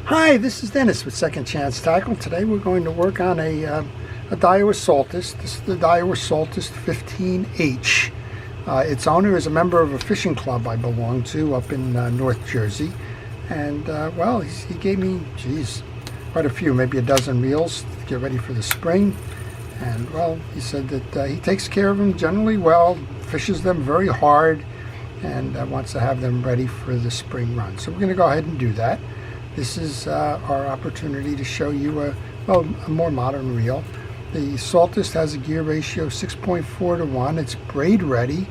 Hi, this is Dennis with Second Chance Tackle. Today we're going to work on a Daiwa Saltist. This is the Daiwa Saltist 15H. Its owner is a member of a fishing club I belong to up in North Jersey. And well, he gave me, quite a few, maybe a dozen reels to get ready for the spring. And well, he said that he takes care of them generally well, fishes them very hard, and wants to have them ready for the spring run. So we're going to go ahead and do that. This is our opportunity to show you a more modern reel. The Saltist has a gear ratio of 6.4 to 1. It's braid ready,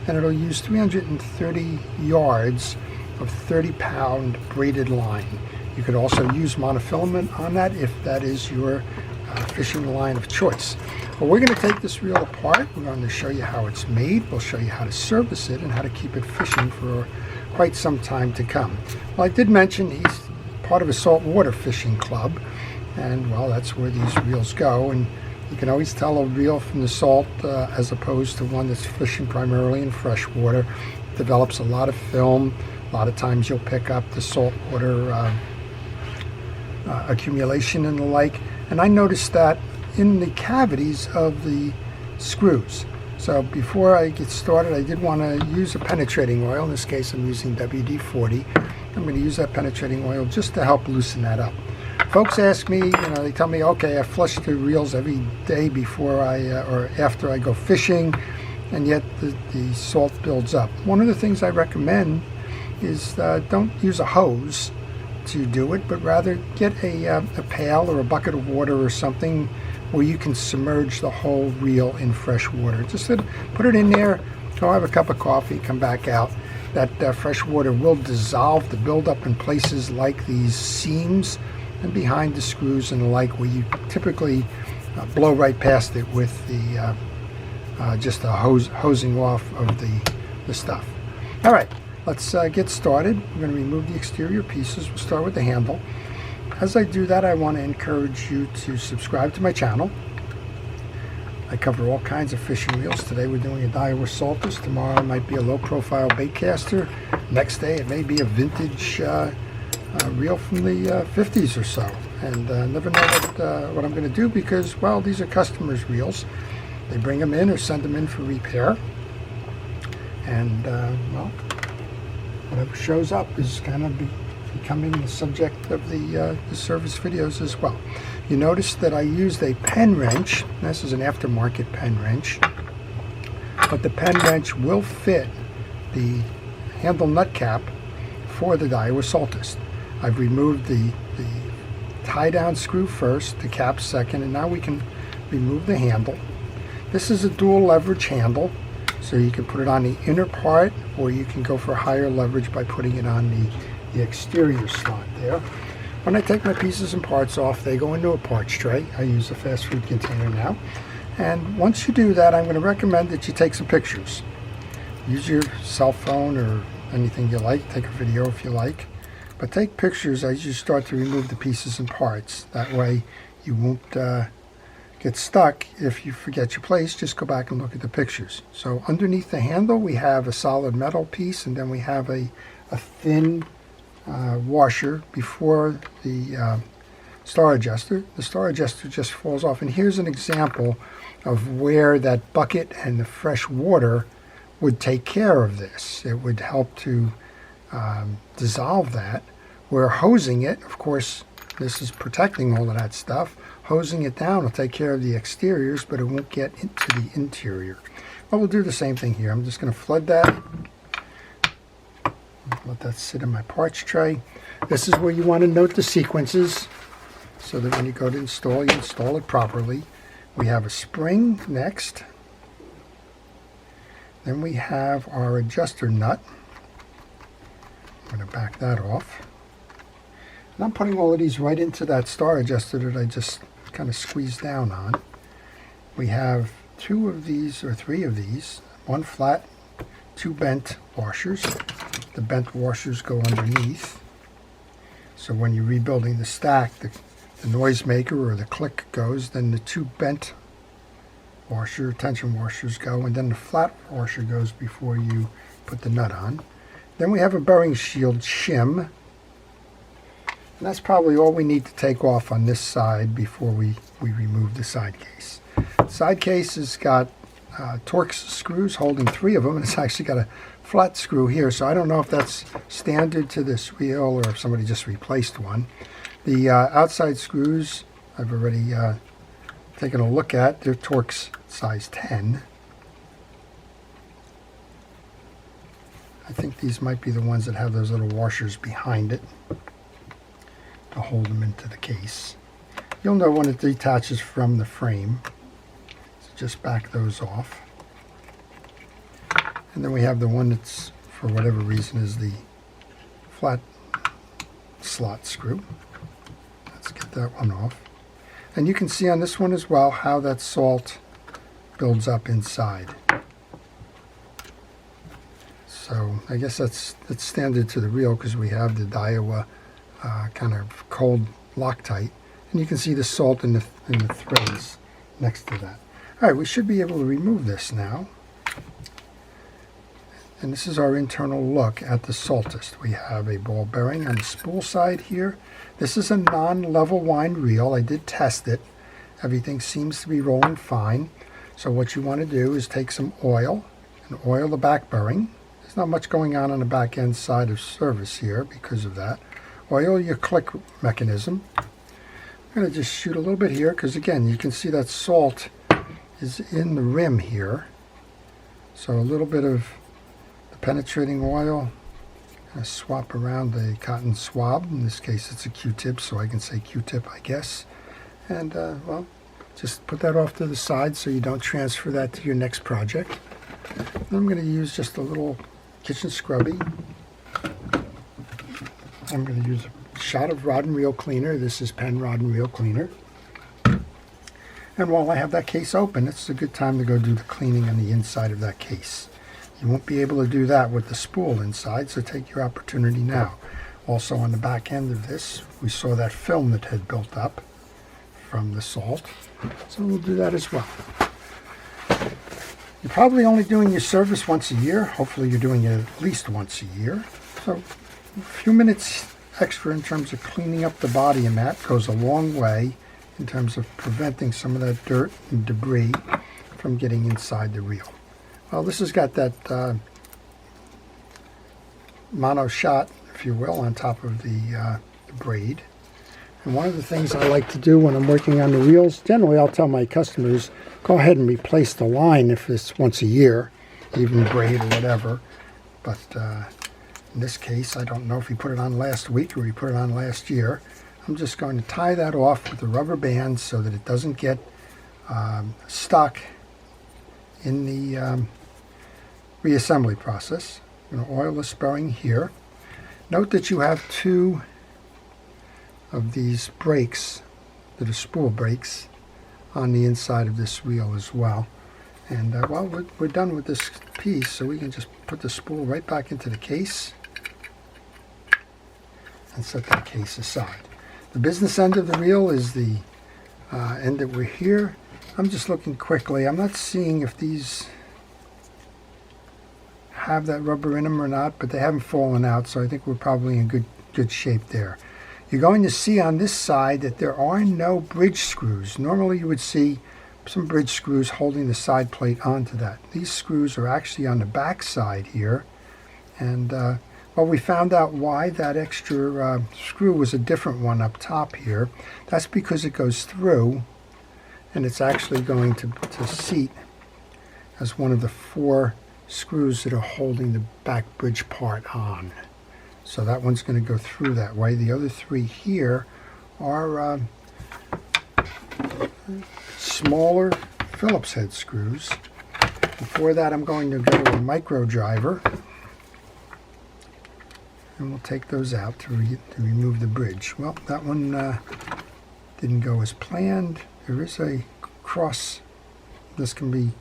and it'll use 330 yards of 30-pound braided line. You could also use monofilament on that if that is your fishing line of choice. But we're going to take this reel apart. We're going to show you how it's made. We'll show you how to service it and how to keep it fishing for quite some time to come. Well, I did mention he's part of a saltwater fishing club, and well, that's where these reels go. And you can always tell a reel from the salt as opposed to one that's fishing primarily in fresh water. It develops a lot of film. A lot of times you'll pick up the saltwater accumulation and the like. And I noticed that in the cavities of the screws. So before I get started, I did want to use a penetrating oil. In this case, I'm using WD-40. I'm going to use that penetrating oil just to help loosen that up. Folks ask me, they tell me, okay, I flush the reels every day before or after I go fishing, and yet the salt builds up. One of the things I recommend is don't use a hose to do it, but rather get a pail or a bucket of water or something where you can submerge the whole reel in fresh water. Just put it in there, go have a cup of coffee, come back out. That fresh water will dissolve the buildup in places like these seams and behind the screws and the like, where you typically blow right past it with the just a hosing off of the stuff. All right, let's get started. We're going to remove the exterior pieces. We'll start with the handle. As I do that, I want to encourage you to subscribe to my channel. I cover all kinds of fishing reels. Today we're doing a Daiwa Saltist. Tomorrow it might be a low-profile bait caster. Next day it may be a vintage reel from the 50s or so. And never know what I'm going to do because, well, these are customers' reels. They bring them in or send them in for repair. And, well, whatever shows up is kind of becoming the subject of the service videos as well. You notice that I used a pen wrench. This is an aftermarket pen wrench, but the pen wrench will fit the handle nut cap for the Daiwa Saltist. I've removed the tie down screw first, the cap second, and now we can remove the handle. This is a dual leverage handle, so you can put it on the inner part, or you can go for higher leverage by putting it on the exterior slot there. When I take my pieces and parts off, they go into a parts tray. I use a fast food container now. And once you do that, I'm going to recommend that you take some pictures. Use your cell phone or anything you like. Take a video if you like. But take pictures as you start to remove the pieces and parts. That way you won't get stuck. If you forget your place, just go back and look at the pictures. So underneath the handle, we have a solid metal piece, and then we have a thin washer before the star adjuster. The star adjuster just falls off, and here's an example of where that bucket and the fresh water would take care of this. It would help to dissolve that. Where hosing it, of course, this is protecting all of that stuff. Hosing it down will take care of the exteriors, but it won't get into the interior. Well, we'll do the same thing here. I'm just going to flood that. Let that sit in my parts tray. This is where you want to note the sequences so that when you go to install, you install it properly. We have a spring next. Then we have our adjuster nut. I'm going to back that off. And I'm putting all of these right into that star adjuster that I just kind of squeezed down on. We have two of these, or three of these, one flat, two bent washers. The bent washers go underneath. So when you're rebuilding the stack, the noisemaker or the click goes, then the two bent tension washers go, and then the flat washer goes before you put the nut on. Then we have a bearing shield shim. And that's probably all we need to take off on this side before we remove the side case. The side case has got Torx screws holding 3 of them, and it's actually got a flat screw here, so I don't know if that's standard to this reel or if somebody just replaced one. The outside screws I've already taken a look at. They're Torx size 10. I think these might be the ones that have those little washers behind it to hold them into the case. You'll know when it detaches from the frame. So just back those off. And then we have the one that's, for whatever reason, is the flat slot screw. Let's get that one off. And you can see on this one as well how that salt builds up inside. So I guess that's standard to the reel because we have the Daiwa kind of cold Loctite, and you can see the salt in the threads next to that. All right, we should be able to remove this now. And this is our internal look at the Saltist. We have a ball bearing on the spool side here. This is a non-level wind reel. I did test it. Everything seems to be rolling fine. So what you want to do is take some oil and oil the back bearing. There's not much going on the back end side of service here because of that. Oil your click mechanism. I'm going to just shoot a little bit here because again you can see that salt is in the rim here. So a little bit of the penetrating oil. I swap around the cotton swab. In this case it's a Q-tip, so I can say Q-tip I guess. And well, just put that off to the side so you don't transfer that to your next project. And I'm going to use just a little kitchen scrubby. I'm going to use a shot of rod and reel cleaner. This is Penn Rod and Reel Cleaner. And while I have that case open, it's a good time to go do the cleaning on the inside of that case. You won't be able to do that with the spool inside, so take your opportunity now. Also on the back end of this, we saw that film that had built up from the salt. So we'll do that as well. You're probably only doing your service once a year. Hopefully you're doing it at least once a year. So a few minutes extra in terms of cleaning up the body and that goes a long way in terms of preventing some of that dirt and debris from getting inside the reel. Well, this has got that mono shot, if you will, on top of the braid. And one of the things I like to do when I'm working on the reels, generally I'll tell my customers, go ahead and replace the line if it's once a year, even braid or whatever. But in this case, I don't know if he put it on last week or he put it on last year. I'm just going to tie that off with a rubber band so that it doesn't get stuck in the reassembly process. I'm going to oil this bearing here. Note that you have 2 of these brakes that are spool brakes on the inside of this reel as well. And well, we're done with this piece, so we can just put the spool right back into the case and set that case aside. The business end of the reel is the end that we're here. I'm just looking quickly. I'm not seeing if these have that rubber in them or not, but they haven't fallen out, so I think we're probably in good shape there. You're going to see on this side that there are no bridge screws. Normally you would see some bridge screws holding the side plate onto that. These screws are actually on the back side here, and well, we found out why that extra screw was a different one up top here. That's because it goes through, and it's actually going to seat as one of the 4 screws that are holding the back bridge part on. So that one's going to go through that way. The other 3 here are smaller Phillips head screws. Before that, I'm going to go to a micro driver, and we'll take those out to remove the bridge. Well, that one didn't go as planned. There is a cross. This can be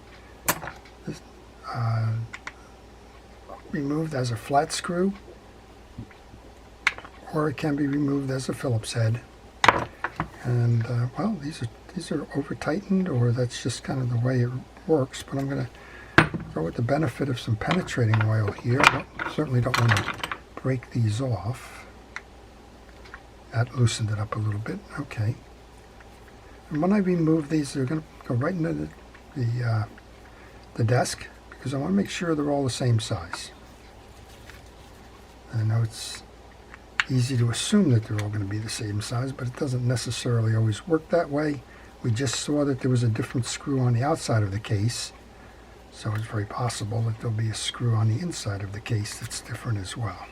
removed as a flat screw, or it can be removed as a Phillips head. And well, these are over tightened, or that's just kind of the way it works. But I'm going to go with the benefit of some penetrating oil here. Well, certainly don't want to break these off. That loosened it up a little bit. Okay. And when I remove these, they're going to go right into the desk, because I want to make sure they're all the same size. I know it's easy to assume that they're all going to be the same size, but it doesn't necessarily always work that way. We just saw that there was a different screw on the outside of the case, so it's very possible that there'll be a screw on the inside of the case that's different as well.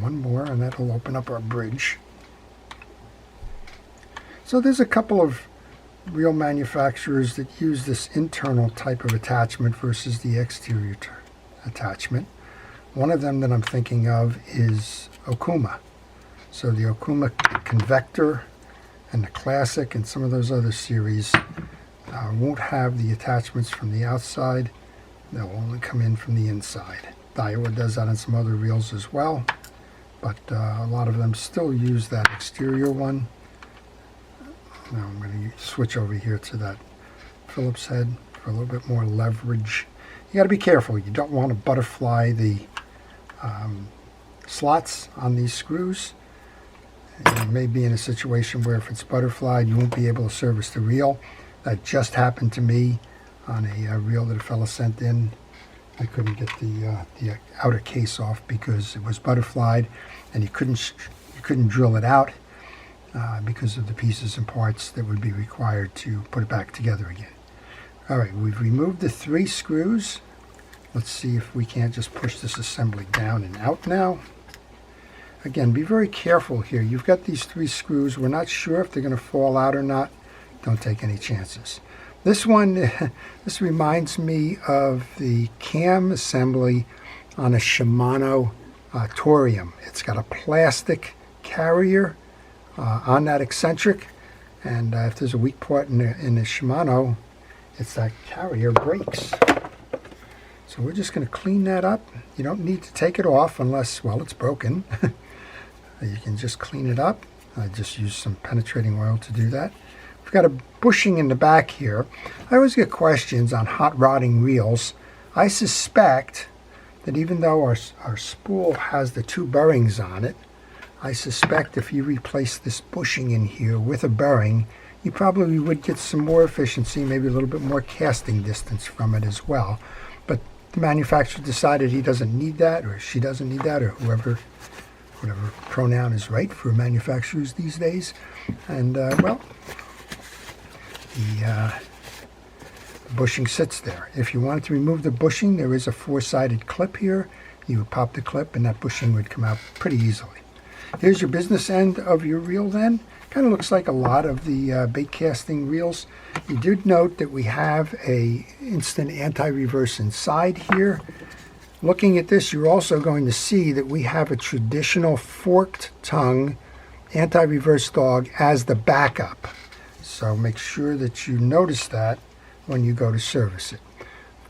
One more, and that'll open up our bridge. So there's a couple of reel manufacturers that use this internal type of attachment versus the exterior attachment. One of them that I'm thinking of is Okuma. So the Okuma Convector and the Classic and some of those other series won't have the attachments from the outside. They'll only come in from the inside. Daiwa does that on some other reels as well, but a lot of them still use that exterior one. Now I'm going to switch over here to that Phillips head for a little bit more leverage. You got to be careful. You don't want to butterfly the slots on these screws. You may be in a situation where if it's butterflied, you won't be able to service the reel. That just happened to me on a reel that a fella sent in. I couldn't get the outer case off because it was butterflied, and you couldn't drill it out because of the pieces and parts that would be required to put it back together again. All right, we've removed the 3 screws. Let's see if we can't just push this assembly down and out now. Again, be very careful here. You've got these 3 screws. We're not sure if they're going to fall out or not. Don't take any chances. This one, this reminds me of the cam assembly on a Shimano Torium. It's got a plastic carrier on that eccentric, and if there's a weak part in the Shimano, it's that carrier breaks. So we're just going to clean that up. You don't need to take it off unless, well, it's broken. You can just clean it up. I just used some penetrating oil to do that. We've got a bushing in the back here. I always get questions on hot rodding reels. I suspect that even though our spool has the 2 bearings on it, I suspect if you replace this bushing in here with a bearing, you probably would get some more efficiency, maybe a little bit more casting distance from it as well. But the manufacturer decided he doesn't need that, or she doesn't need that, or whatever pronoun is right for manufacturers these days. And well, the bushing sits there. If you wanted to remove the bushing, there is a 4-sided clip here. You would pop the clip and that bushing would come out pretty easily. Here's your business end of your reel then. Kind of looks like a lot of the bait casting reels. You did note that we have a instant anti-reverse inside here. Looking at this, you're also going to see that we have a traditional forked tongue anti-reverse dog as the backup. So make sure that you notice that when you go to service it.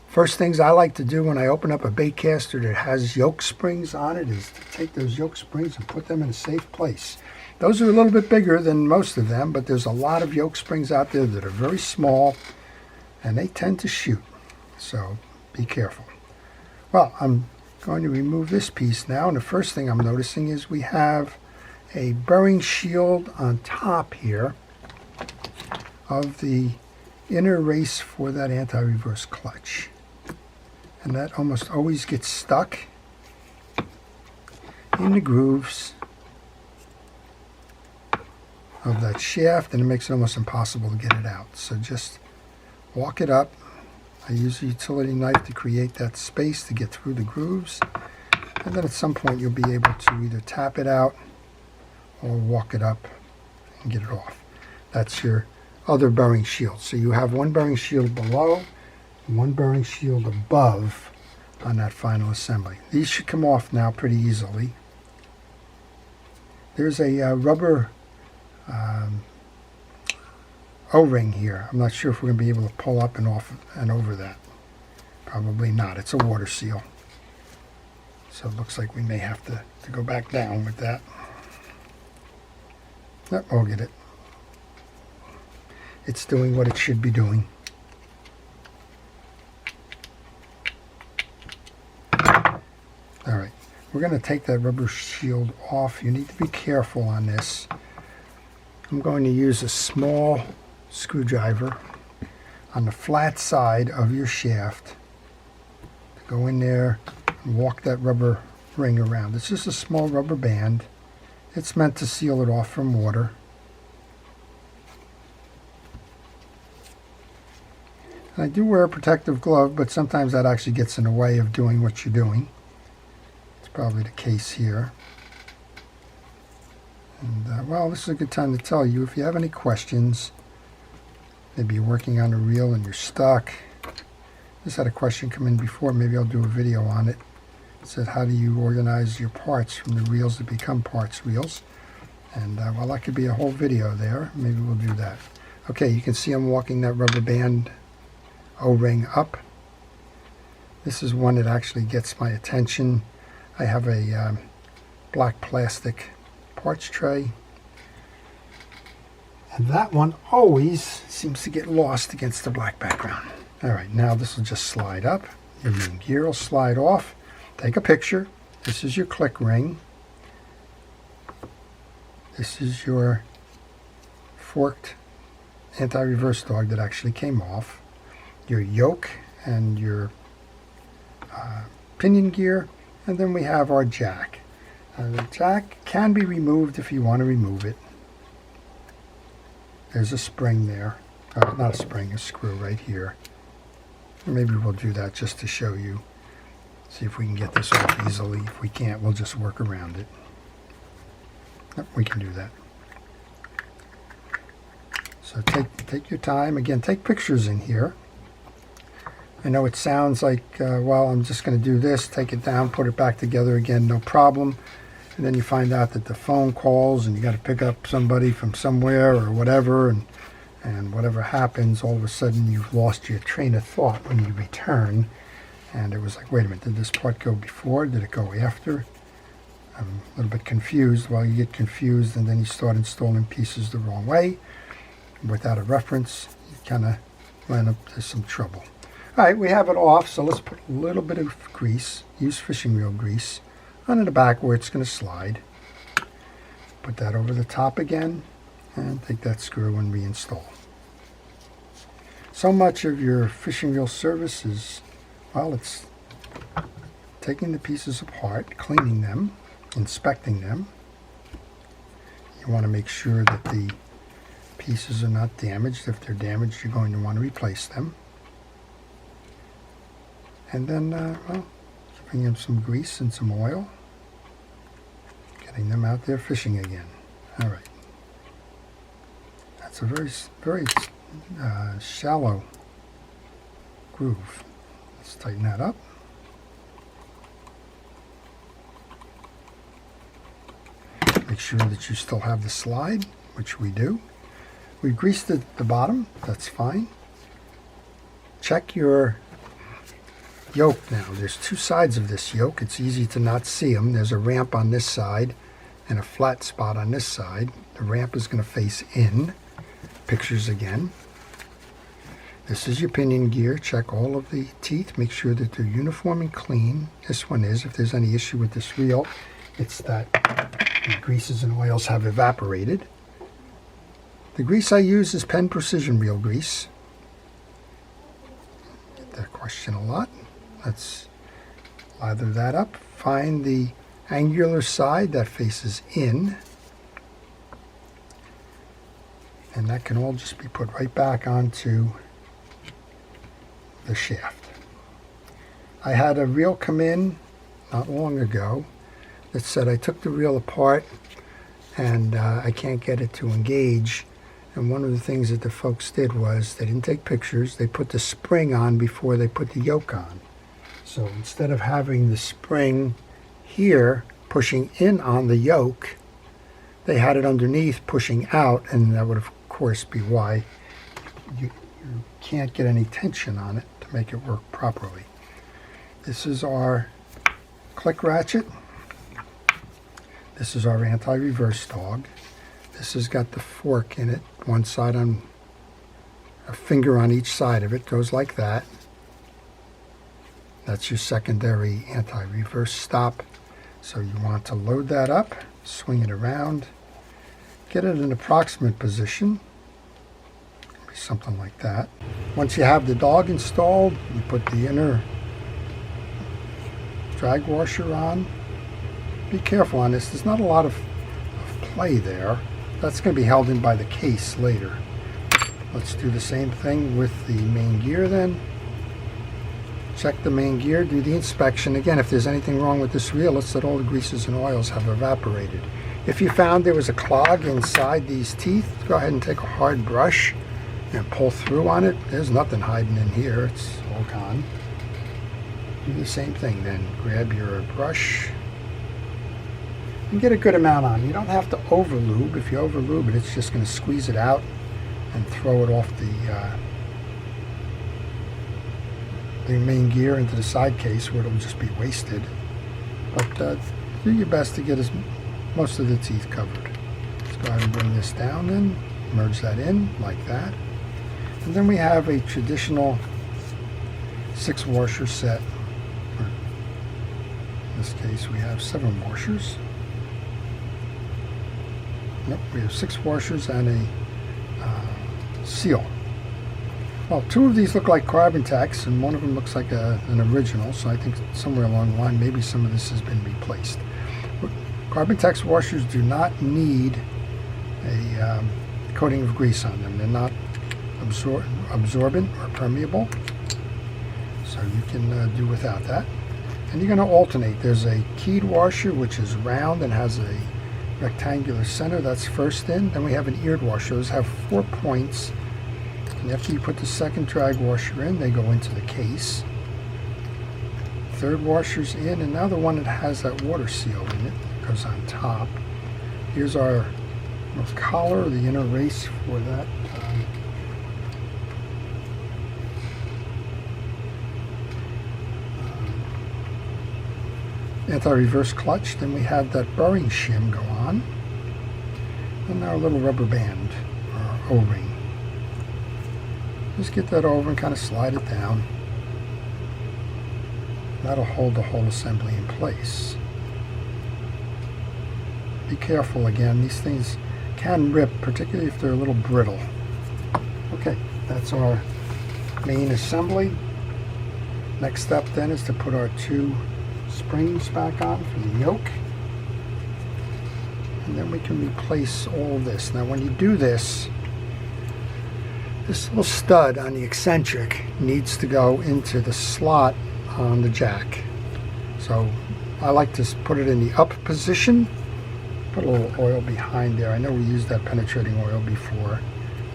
First things I like to do when I open up a bait caster that has yoke springs on it is to take those yoke springs and put them in a safe place. Those are a little bit bigger than most of them, but there's a lot of yoke springs out there that are very small and they tend to shoot. So be careful. Well, I'm going to remove this piece now, and the first thing I'm noticing is we have a bearing shield on top here of the inner race for that anti-reverse clutch. And that almost always gets stuck in the grooves of that shaft, and it makes it almost impossible to get it out. So just walk it up. I use a utility knife to create that space to get through the grooves, and then at some point you'll be able to either tap it out or walk it up and get it off. That's your other bearing shield. So you have one bearing shield below and one bearing shield above on that final assembly. These should come off now pretty easily. There's a rubber O-ring here. I'm not sure if we're going to be able to pull up and off and over that. Probably not. It's a water seal. So it looks like we may have to go back down with that. Nope, we'll get it. It's doing what it should be doing. All right. we're going to take that rubber shield off. You need to be careful on this. I'm going to use a small screwdriver on the flat side of your shaft to go in there and walk that rubber ring around. It's just a small rubber band. It's meant to seal it off from water. And I do wear a protective glove, but sometimes that actually gets in the way of doing what you're doing. It's probably the case here. And well, this is a good time to tell you if you have any questions. Maybe you're working on a reel and you're stuck. Just had a question come in before. Maybe I'll do a video on it. It said, how do you organize your parts from the reels to become parts reels? And well, that could be a whole video there. Maybe we'll do that. Okay, you can see I'm walking that rubber band O-ring up. This is one that actually gets my attention. I have a black plastic parts tray, and that one always seems to get lost against the black background. Alright, now this will just slide up. Your main gear will slide off. Take a picture. This is your click ring. This is your forked anti-reverse dog that actually came off. Your yoke and your pinion gear, and then we have our jack. The jack can be removed if you want to remove it. There's a spring there. Not a spring, a screw right here. Maybe we'll do that just to show you. See if we can get this off easily. If we can't, we'll just work around it. Yep, we can do that. So take your time. Again, take pictures in here. I know it sounds like, well, I'm just going to do this, take it down, put it back together again, no problem. And then you find out that the phone calls and you got to pick up somebody from somewhere or whatever, and whatever happens, all of a sudden you've lost your train of thought when you return. And it was like, wait a minute, did this part go before? Did it go after? I'm a little bit confused. Well, you get confused and then you start installing pieces the wrong way. Without a reference, you kind of land up to some trouble. All right, we have it off, so let's put a little bit of grease, use fishing reel grease, on the back where it's going to slide. Put that over the top again, and take that screw and reinstall. So much of your fishing reel service is, well, it's taking the pieces apart, cleaning them, inspecting them. You want to make sure that the pieces are not damaged. If they're damaged, you're going to want to replace them. And then, well, giving them some grease and some oil. Getting them out there fishing again. All right. That's a very shallow groove. Let's tighten that up. Make sure that you still have the slide, which we do. We greased the bottom. That's fine. Check your yoke now. There's two sides of this yoke. It's easy to not see them. There's a ramp on this side and a flat spot on this side. The ramp is going to face in. Pictures again. This is your pinion gear. Check all of the teeth. Make sure that they're uniform and clean. This one is. If there's any issue with this reel, it's that the greases and oils have evaporated. The grease I use is Penn Precision Reel grease. Get that question a lot. Let's lather that up. Find the angular side that faces in. And that can all just be put right back onto the shaft. I had a reel come in not long ago that said I took the reel apart and I can't get it to engage. And one of the things that the folks did was they didn't take pictures. They put the spring on before they put the yoke on. So instead of having the spring here pushing in on the yoke, they had it underneath pushing out, and that would of course be why you can't get any tension on it to make it work properly. This is our click ratchet. This is our anti-reverse dog. This has got the fork in it, one side on a finger on each side of it, goes like that. That's your secondary anti-reverse stop. So you want to load that up, swing it around, get it in an approximate position, maybe something like that. Once you have the dog installed, you put the inner drag washer on. Be careful on this, there's not a lot of play there. That's going to be held in by the case later. Let's do the same thing with the main gear then. Check the main gear, do the inspection. Again, if there's anything wrong with this reel, it's that all the greases and oils have evaporated. If you found there was a clog inside these teeth, go ahead and take a hard brush and pull through on it. There's nothing hiding in here, it's all gone. Do the same thing then. Grab your brush and get a good amount on. You don't have to over lube. If you over lube it, it's just going to squeeze it out and throw it off the main gear into the side case where it'll just be wasted. But do your best to get most of the teeth covered. Let's go ahead and bring this down then, merge that in like that. And then we have a traditional 6 washer set. In this case we have 7 washers. Nope, we have 6 washers and a seal. Well, 2 of these look like carbon tacks and one of them looks like an original, so I think somewhere along the line maybe some of this has been replaced. Carbon tax washers do not need a coating of grease on them. They're not absorbent or permeable, so you can do without that. And you're going to alternate. There's a keyed washer which is round and has a rectangular center. That's first in. Then we have an eared washer. Those have 4 points. And after you put the second drag washer in, they go into the case. Third washer's in, and now the one that has that water seal in it goes on top. Here's our collar, the inner race for that. Anti-reverse clutch. Then we have that burring shim go on. And our little rubber band, or O-ring. Just get that over and kind of slide it down. That'll hold the whole assembly in place. Be careful again, these things can rip, particularly if they're a little brittle. Okay, that's our main assembly. Next step then is to put our 2 springs back on for the yoke. And then we can replace all this. Now when you do this, this little stud on the eccentric needs to go into the slot on the jack. So I like to put it in the up position, put a little oil behind there. I know we used that penetrating oil before.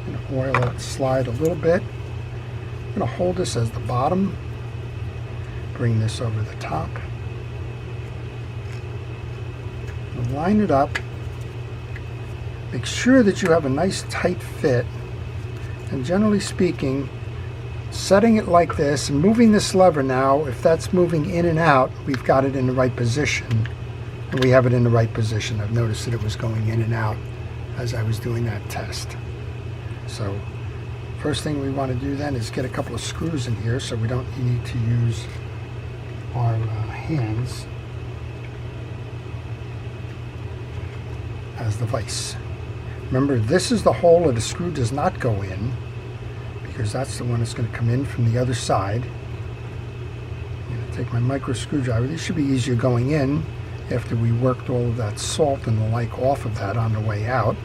And oil it, slide a little bit. I'm going to hold this as the bottom, bring this over the top, and line it up. Make sure that you have a nice tight fit. And generally speaking, setting it like this and moving this lever now, if that's moving in and out, we've got it in the right position. And we have it in the right position. I've noticed that it was going in and out as I was doing that test. So first thing we want to do then is get a couple of screws in here so we don't need to use our hands as the vise. Remember, this is the hole that the screw does not go in, because that's the one that's going to come in from the other side. I'm going to take my micro screwdriver. These should be easier going in after we worked all of that salt and the like off of that on the way out.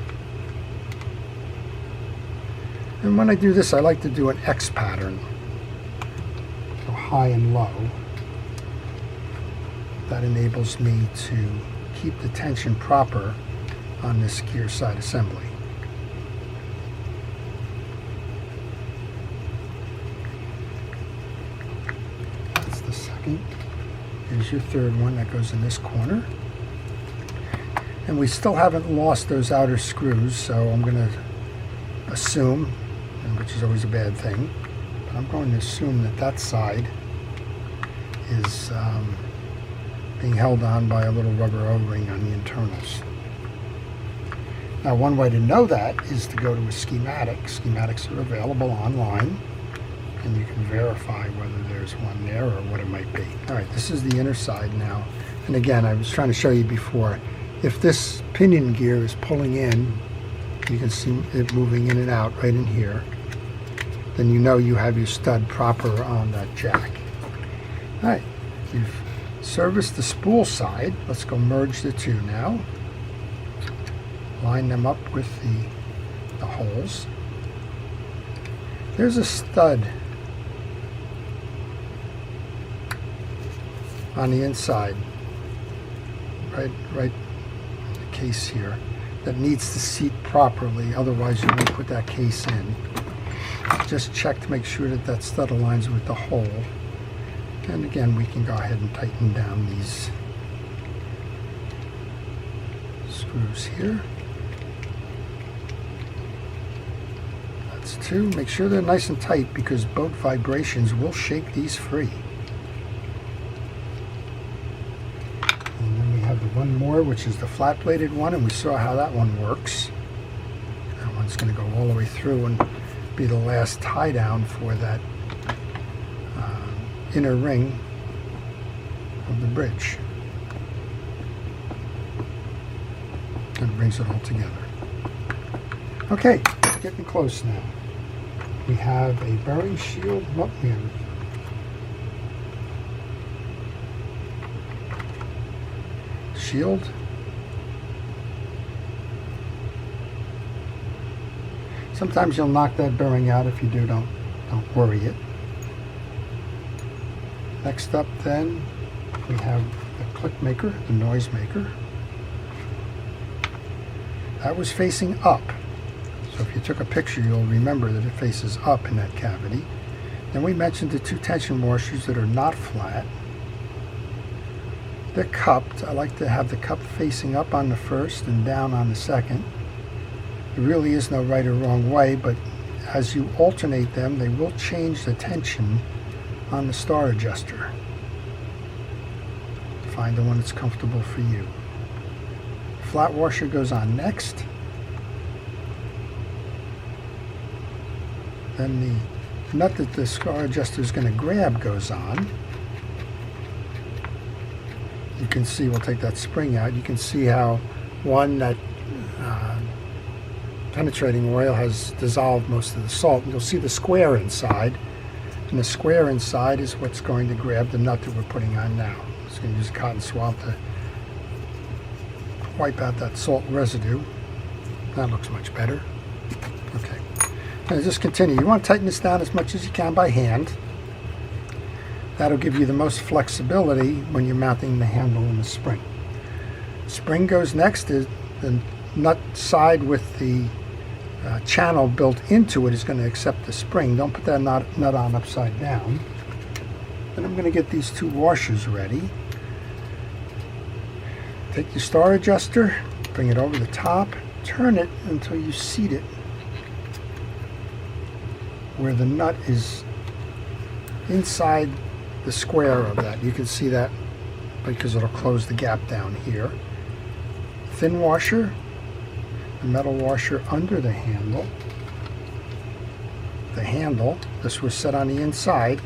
And when I do this, I like to do an X pattern, so high and low. That enables me to keep the tension proper on this gear side assembly. That's the second. Here's your third one that goes in this corner. And we still haven't lost those outer screws, so I'm going to assume, which is always a bad thing, but I'm going to assume that that side is being held on by a little rubber O-ring on the internals. Now, one way to know that is to go to a schematic. Schematics are available online, and you can verify whether there's one there or what it might be. All right, this is the inner side now. And again, I was trying to show you before, if this pinion gear is pulling in, you can see it moving in and out right in here, then you know you have your stud proper on that jack. All right, you've serviced the spool side. Let's go merge the two now. Line them up with the holes. There's a stud on the inside, right in the case here, that needs to seat properly, otherwise you won't put that case in. Just check to make sure that that stud aligns with the hole. And again, we can go ahead and tighten down these screws here. That's two. Make sure they're nice and tight because boat vibrations will shake these free. And then we have the one more, which is the flat-bladed one, and we saw how that one works. That one's going to go all the way through and be the last tie down for that inner ring of the bridge. And brings it all together. Okay, getting close now. We have a bearing shield. Oh, yeah. Shield. Sometimes you'll knock that bearing out. If you do, don't worry it. Next up then, we have the click maker, the noise maker. That was facing up. So if you took a picture, you'll remember that it faces up in that cavity. Then we mentioned the two tension washers that are not flat. They're cupped. I like to have the cup facing up on the first and down on the second. There really is no right or wrong way, but as you alternate them, they will change the tension on the star adjuster. Find the one that's comfortable for you. Flat washer goes on next. Then the nut that the star adjuster is going to grab goes on. You can see, we'll take that spring out, you can see how that penetrating oil has dissolved most of the salt. You'll see the square inside. And the square inside is what's going to grab the nut that we're putting on now. It's going to use a cotton swab to wipe out that salt residue. That looks much better. Okay. And just continue. You want to tighten this down as much as you can by hand. That'll give you the most flexibility when you're mounting the handle and the spring. Spring goes next. The nut side with the channel built into it is going to accept the spring. Don't put that nut on upside down. Then I'm going to get these two washers ready. Take your star adjuster, bring it over the top, turn it until you seat it where the nut is inside the square of that. You can see that because it'll close the gap down here. Thin washer, the metal washer under the handle. The handle, this was set on the inside.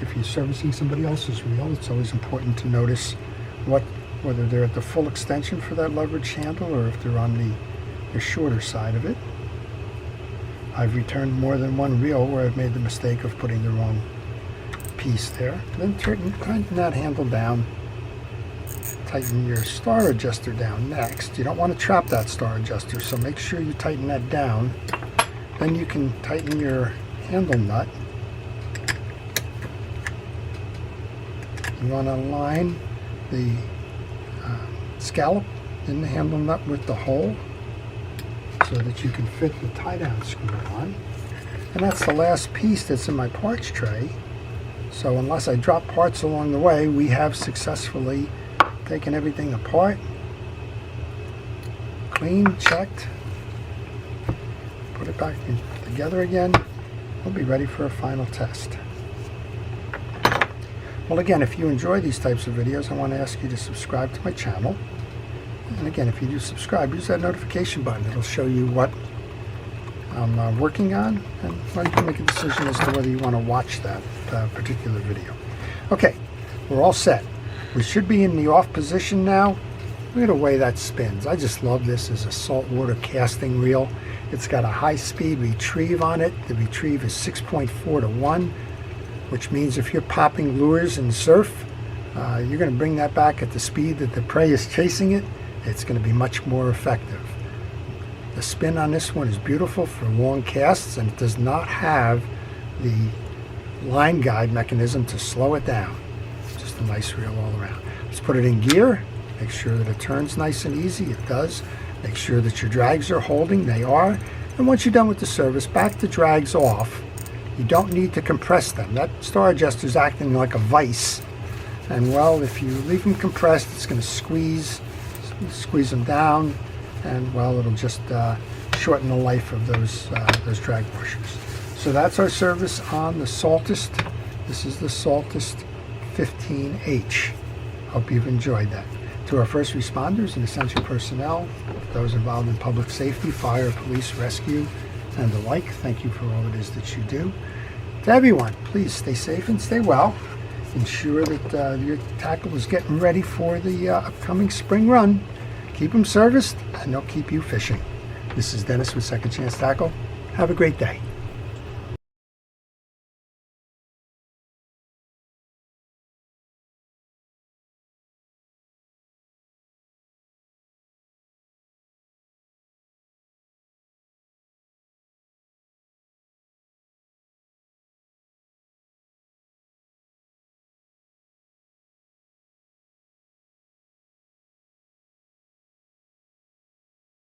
If you're servicing somebody else's reel, it's always important to notice whether they're at the full extension for that leverage handle or if they're on the shorter side of it. I've returned more than one reel where I've made the mistake of putting the wrong piece there. Then tighten that handle down. Tighten your star adjuster down next. You don't want to trap that star adjuster, so make sure you tighten that down. Then you can tighten your handle nut. You want to align the scallop in the handle nut with the hole so that you can fit the tie-down screw on. And that's the last piece that's in my parts tray. So unless I drop parts along the way, we have successfully taken everything apart, cleaned, checked, put it back together again. We'll be ready for a final test. Well, again, if you enjoy these types of videos, I want to ask you to subscribe to my channel. And again, if you do subscribe, use that notification button. It'll show you what I'm working on, and you can make a decision as to whether you want to watch that particular video. Okay, we're all set. We should be in the off position now. Look at the way that spins. I just love this as a saltwater casting reel. It's got a high-speed retrieve on it. The retrieve is 6.4 to 1, which means if you're popping lures in surf, you're going to bring that back at the speed that the prey is chasing it. It's going to be much more effective. The spin on this one is beautiful for long casts, and it does not have the line guide mechanism to slow it down. Just a nice reel all around. Let's put it in gear. Make sure that it turns nice and easy. It does. Make sure that your drags are holding. They are. And once you're done with the service, back the drags off. You don't need to compress them. That star adjuster is acting like a vise. And well, if you leave them compressed, it's going to squeeze them down, and well, it'll just shorten the life of those drag washers. So that's our service on the Saltist. This is the Saltist 15H. Hope you've enjoyed that. To our first responders and essential personnel, those involved in public safety, fire, police, rescue, and the like, thank you for all it is that you do. To everyone, please stay safe and stay well. Ensure that your tackle is getting ready for the upcoming spring run. Keep them serviced, and they'll keep you fishing. This is Dennis with Second Chance Tackle. Have a great day.